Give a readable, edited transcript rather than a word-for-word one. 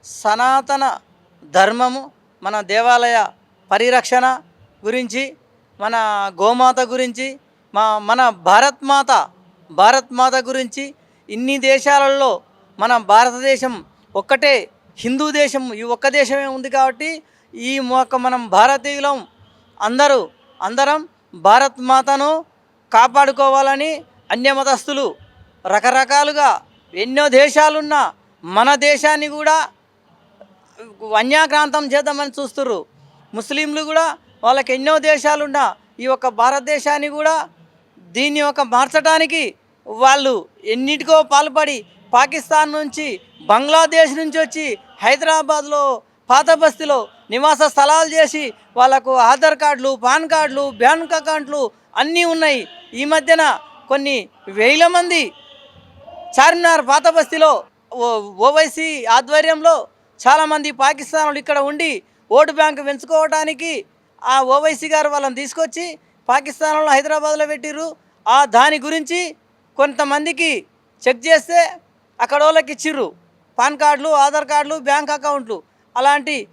సనాతన ధర్మము, మన దేవాలయ పరిరక్షణ గురించి, మన గోమాత గురించి, మన భారత్ మాత గురించి ఇన్ని దేశాలలో మన భారతదేశం ఒక్కటే హిందూ దేశం, ఈ ఒక్క దేశమే ఉంది కాబట్టి మనం భారతీయులం అందరం భారత్ మాతను కాపాడుకోవాలని అన్యమతస్థులు రకరకాలుగా ఎన్నో దేశాలున్నా మన దేశాన్ని కూడా అన్యాక్రాంతం చేద్దామని చూస్తుర్రు. ముస్లింలు కూడా వాళ్ళకి ఎన్నో దేశాలున్నా ఈ యొక్క భారతదేశాన్ని కూడా దీన్ని మార్చడానికి వాళ్ళు ఎన్నిటికో పాల్పడి పాకిస్తాన్ నుంచి, బంగ్లాదేశ్ నుంచి వచ్చి హైదరాబాద్లో పాత బస్తీలో నివాస స్థలాలు చేసి వాళ్ళకు ఆధార్ కార్డులు, పాన్ కార్డులు, బ్యాంక్ అకౌంట్లు అన్నీ ఉన్నాయి. ఈ మధ్యన కొన్ని వేల మంది చార్మినార్ పాత బస్తీలో ఓవైసీ ఆధ్వర్యంలో చాలామంది పాకిస్తాన్లు ఇక్కడ ఉండి ఓటు బ్యాంకు పెంచుకోవడానికి ఆ ఓవైసీ గారు వాళ్ళని తీసుకొచ్చి పాకిస్తాన్లో హైదరాబాద్లో పెట్టిర్రు. దాని గురించి కొంతమందికి చెక్ చేస్తే అక్కడ వాళ్ళకి ఇచ్చిర్రు పాన్ కార్డులు, ఆధార్ కార్డులు, బ్యాంక్ అకౌంట్లు. అలాంటి